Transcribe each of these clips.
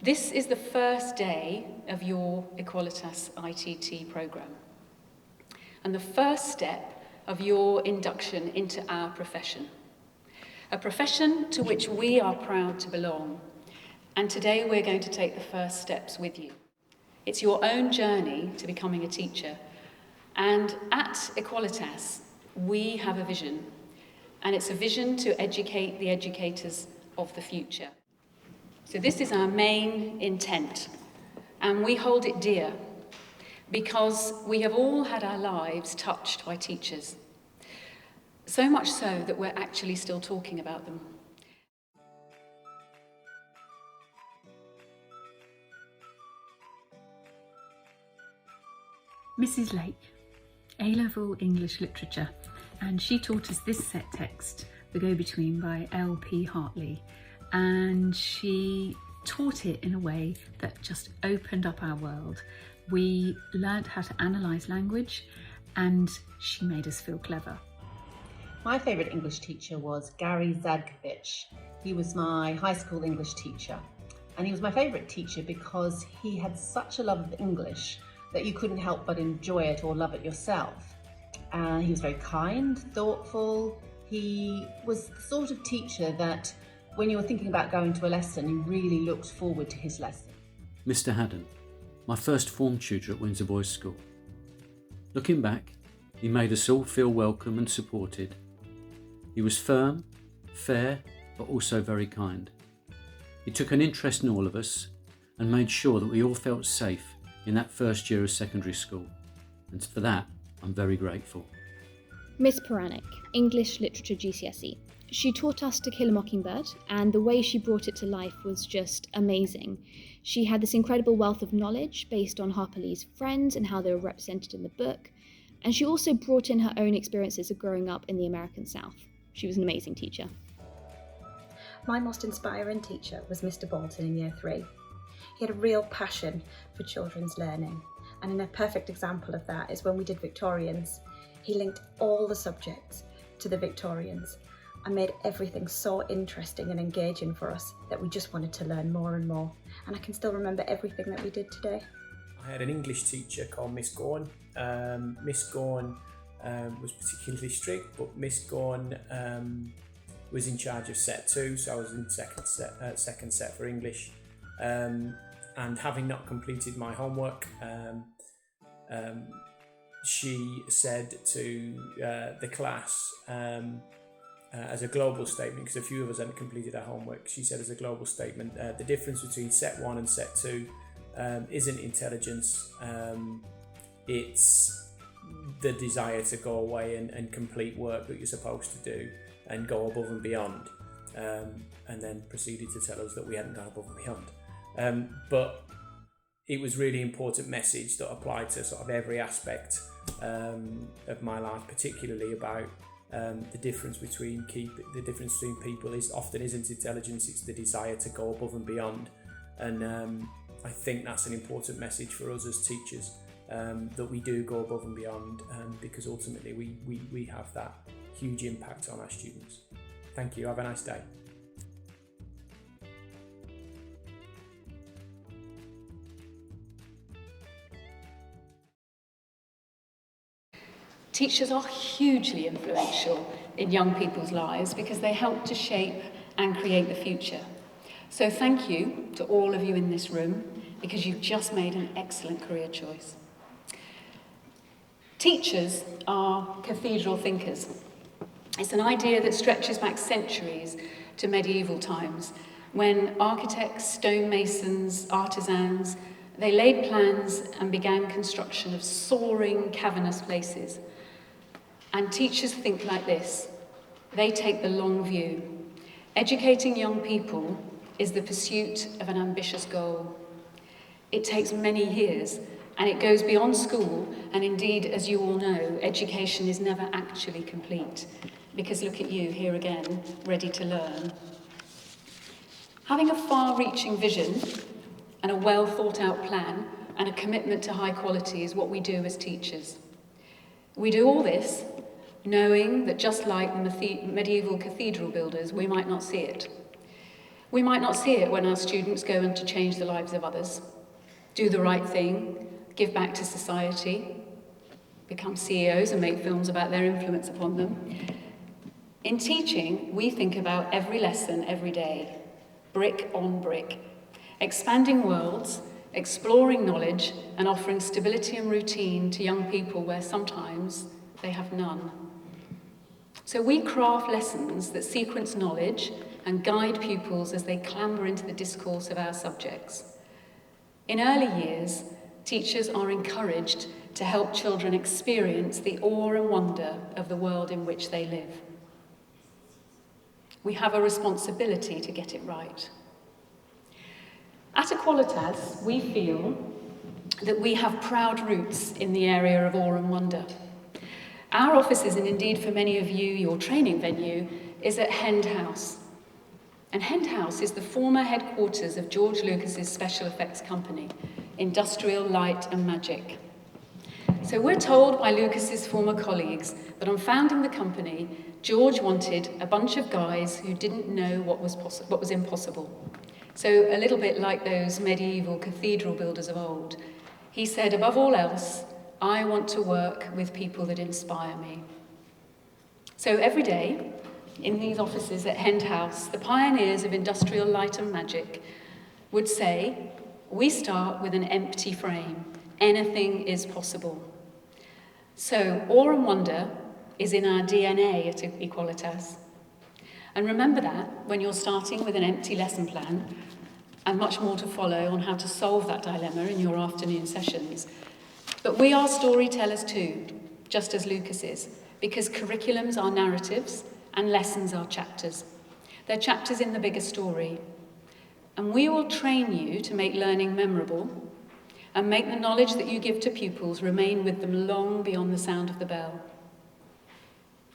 This is the first day of your e-Qualitas ITT programme and the first step of your induction into our profession, a profession to which we are proud to belong. And today we're going to take the first steps with you. It's your own journey to becoming a teacher. And at e-Qualitas, we have a vision, and it's a vision to educate the educators of the future. So this is our main intent, and we hold it dear because we have all had our lives touched by teachers. So much so that we're actually still talking about them. Mrs. Lake, A-level English Literature, and she taught us this set text, The Go-Between by L.P. Hartley, and she taught it in a way that just opened up our world. We learnt how to analyse language, and she made us feel clever. My favourite English teacher was Gary Zadkovich. He was my high school English teacher, and he was my favourite teacher because he had such a love of English that you couldn't help but enjoy it or love it yourself. He was very kind, thoughtful. He was the sort of teacher that when you were thinking about going to a lesson, you really looked forward to his lesson. Mr. Haddon, my first form tutor at Windsor Boys School. Looking back, he made us all feel welcome and supported. He was firm, fair, but also very kind. He took an interest in all of us and made sure that we all felt safe in that first year of secondary school. And for that, I'm very grateful. Miss Poranic, English Literature GCSE. She taught us To Kill a Mockingbird, and the way she brought it to life was just amazing. She had this incredible wealth of knowledge based on Harper Lee's friends and how they were represented in the book, and she also brought in her own experiences of growing up in the American South. She was an amazing teacher. My most inspiring teacher was Mr. Bolton in Year 3. He had a real passion for children's learning, and a perfect example of that is when we did Victorians. He linked all the subjects to the Victorians and made everything so interesting and engaging for us that we just wanted to learn more and more. And I can still remember everything that we did today. I had an English teacher called Miss Gorn. Miss Gorn was particularly strict, but Miss Gorn was in charge of set 2, so I was in second set for English. And having not completed my homework, she said to the class, as a global statement, because a few of us hadn't completed our homework, she said as a global statement, the difference between set 1 and set 2 isn't intelligence, it's the desire to go away and complete work that you're supposed to do and go above and beyond, and then proceeded to tell us that we hadn't gone above and beyond. But it was really important message that applied to sort of every aspect of my life, particularly about the difference between people often isn't intelligence, it's the desire to go above and beyond. And I think that's an important message for us as teachers, that we do go above and beyond, because ultimately we have that huge impact on our students. Thank you, have a nice day. Teachers are hugely influential in young people's lives because they help to shape and create the future. So thank you to all of you in this room because you've just made an excellent career choice. Teachers are cathedral thinkers. It's an idea that stretches back centuries to medieval times when architects, stonemasons, artisans, they laid plans and began construction of soaring, cavernous places. And teachers think like this. They take the long view. Educating young people is the pursuit of an ambitious goal. It takes many years, and it goes beyond school, and indeed, as you all know, education is never actually complete. Because look at you, here again, ready to learn. Having a far-reaching vision and a well-thought-out plan and a commitment to high quality is what we do as teachers. We do all this knowing that just like the medieval cathedral builders, we might not see it. We might not see it when our students go on to change the lives of others, do the right thing, give back to society, become CEOs and make films about their influence upon them. In teaching, we think about every lesson every day, brick on brick, expanding worlds, exploring knowledge, and offering stability and routine to young people where sometimes they have none. So we craft lessons that sequence knowledge and guide pupils as they clamber into the discourse of our subjects. In early years, teachers are encouraged to help children experience the awe and wonder of the world in which they live. We have a responsibility to get it right. At e-Qualitas, we feel that we have proud roots in the area of awe and wonder. Our offices, and indeed for many of you, your training venue, is at Hend House. And Hend House is the former headquarters of George Lucas's special effects company, Industrial Light and Magic. So we're told by Lucas's former colleagues that on founding the company, George wanted a bunch of guys who didn't know what was impossible. So a little bit like those medieval cathedral builders of old. He said, above all else, I want to work with people that inspire me. So every day, in these offices at Hend House, the pioneers of industrial light and magic would say, we start with an empty frame. Anything is possible. So awe and wonder is in our DNA at e-Qualitas. And remember that when you're starting with an empty lesson plan, and much more to follow on how to solve that dilemma in your afternoon sessions. But we are storytellers too, just as Lucas is, because curriculums are narratives and lessons are chapters. They're chapters in the bigger story. And we will train you to make learning memorable and make the knowledge that you give to pupils remain with them long beyond the sound of the bell.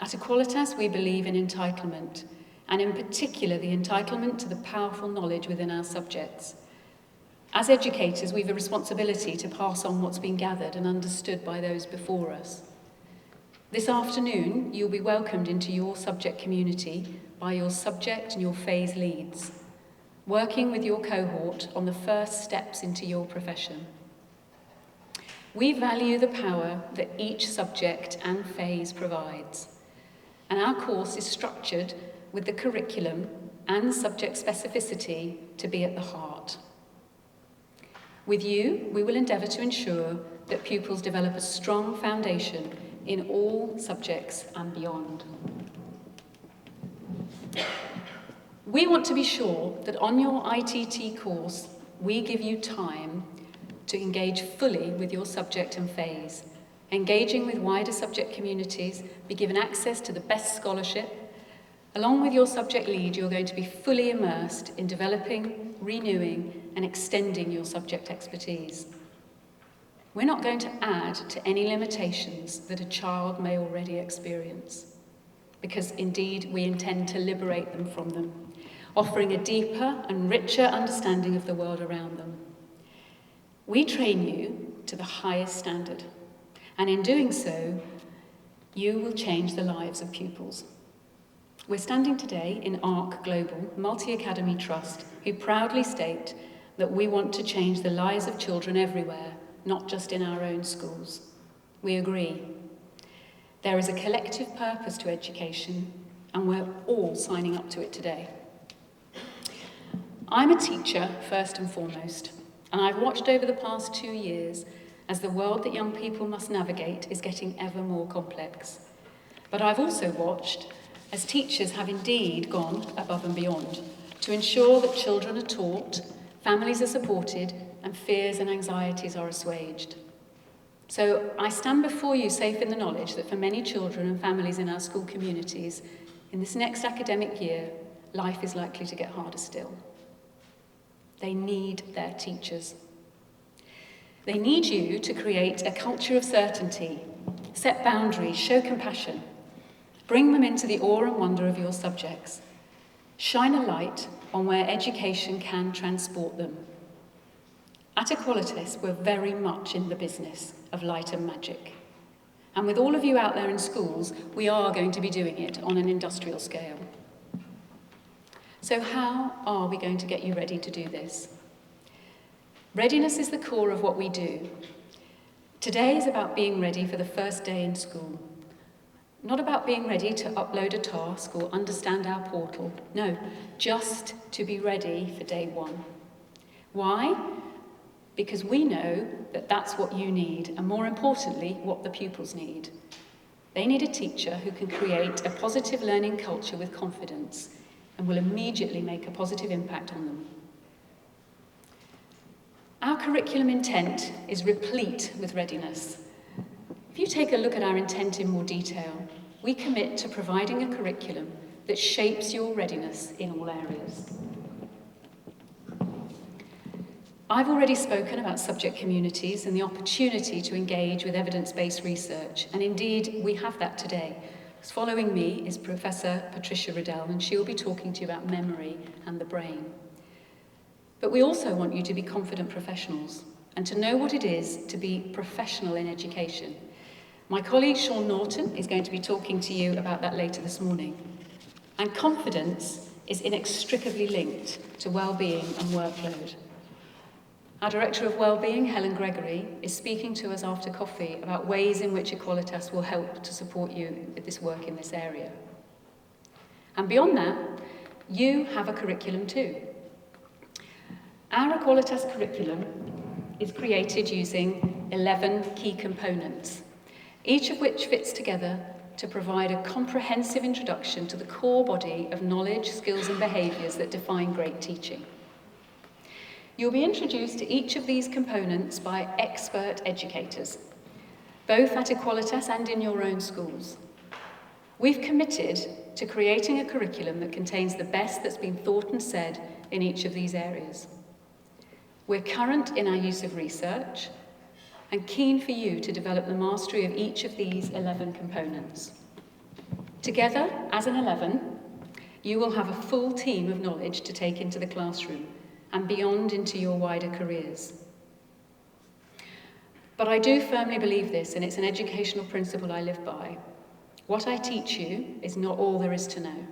At e-Qualitas, we believe in entitlement, and in particular the entitlement to the powerful knowledge within our subjects. As educators, we have a responsibility to pass on what's been gathered and understood by those before us. This afternoon, you'll be welcomed into your subject community by your subject and your phase leads, working with your cohort on the first steps into your profession. We value the power that each subject and phase provides, and our course is structured with the curriculum and subject specificity to be at the heart. With you, we will endeavour to ensure that pupils develop a strong foundation in all subjects and beyond. We want to be sure that on your ITT course, we give you time to engage fully with your subject and phase, engaging with wider subject communities, be given access to the best scholarship. Along with your subject lead, you're going to be fully immersed in developing, renewing, and extending your subject expertise. We're not going to add to any limitations that a child may already experience, because indeed we intend to liberate them from them, offering a deeper and richer understanding of the world around them. We train you to the highest standard, and in doing so, you will change the lives of pupils. We're standing today in Ark Global Multi-Academy Trust, who proudly state that we want to change the lives of children everywhere, not just in our own schools. We agree. There is a collective purpose to education, and we're all signing up to it today. I'm a teacher, first and foremost, and I've watched over the past 2 years as the world that young people must navigate is getting ever more complex. But I've also watched as teachers have indeed gone above and beyond to ensure that children are taught, families are supported, and fears and anxieties are assuaged. So I stand before you safe in the knowledge that for many children and families in our school communities, in this next academic year, life is likely to get harder still. They need their teachers. They need you to create a culture of certainty, set boundaries, show compassion, bring them into the awe and wonder of your subjects, shine a light on where education can transport them. At e-Qualitas, we're very much in the business of light and magic. And with all of you out there in schools, we are going to be doing it on an industrial scale. So how are we going to get you ready to do this? Readiness is the core of what we do. Today is about being ready for the first day in school. Not about being ready to upload a task or understand our portal. No, just to be ready for day one. Why? Because we know that that's what you need, and more importantly, what the pupils need. They need a teacher who can create a positive learning culture with confidence and will immediately make a positive impact on them. Our curriculum intent is replete with readiness. If you take a look at our intent in more detail, we commit to providing a curriculum that shapes your readiness in all areas. I've already spoken about subject communities and the opportunity to engage with evidence-based research, and indeed we have that today. Following me is Professor Patricia Riddell, and she will be talking to you about memory and the brain. But we also want you to be confident professionals and to know what it is to be professional in education. My colleague Sean Norton is going to be talking to you about that later this morning. And confidence is inextricably linked to well-being and workload. Our Director of Wellbeing, Helen Gregory, is speaking to us after coffee about ways in which e-Qualitas will help to support you with this work in this area. And beyond that, you have a curriculum too. Our e-Qualitas curriculum is created using 11 key components, each of which fits together to provide a comprehensive introduction to the core body of knowledge, skills and behaviours that define great teaching. You'll be introduced to each of these components by expert educators, both at e-Qualitas and in your own schools. We've committed to creating a curriculum that contains the best that's been thought and said in each of these areas. We're current in our use of research and keen for you to develop the mastery of each of these 11 components. Together, as an 11, you will have a full team of knowledge to take into the classroom and beyond into your wider careers. But I do firmly believe this, and it's an educational principle I live by. What I teach you is not all there is to know.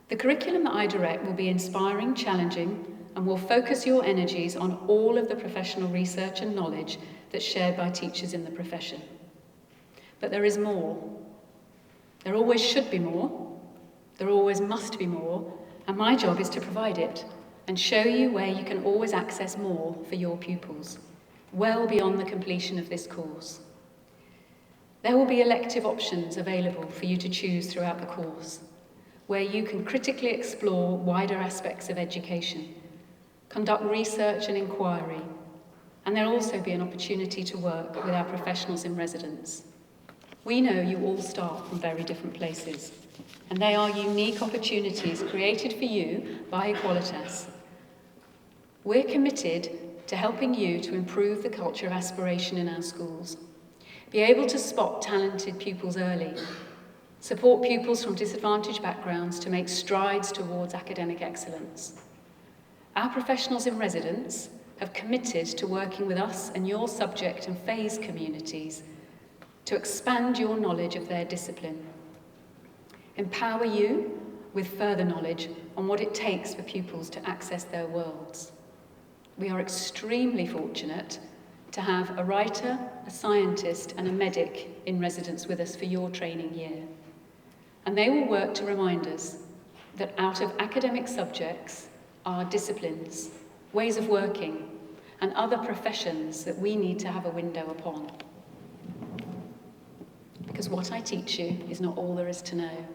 The curriculum that I direct will be inspiring, challenging, and will focus your energies on all of the professional research and knowledge that's shared by teachers in the profession. But there is more. There always should be more. There always must be more. And my job is to provide it and show you where you can always access more for your pupils, well beyond the completion of this course. There will be elective options available for you to choose throughout the course, where you can critically explore wider aspects of education, conduct research and inquiry, and there'll also be an opportunity to work with our professionals in residence. We know you all start from very different places, and they are unique opportunities created for you by e-Qualitas. We're committed to helping you to improve the culture of aspiration in our schools, be able to spot talented pupils early, support pupils from disadvantaged backgrounds to make strides towards academic excellence. Our professionals in residence have committed to working with us and your subject and phase communities to expand your knowledge of their discipline, empower you with further knowledge on what it takes for pupils to access their worlds. We are extremely fortunate to have a writer, a scientist and a medic in residence with us for your training year. And they will work to remind us that out of academic subjects are disciplines, ways of working and other professions that we need to have a window upon. Because what I teach you is not all there is to know.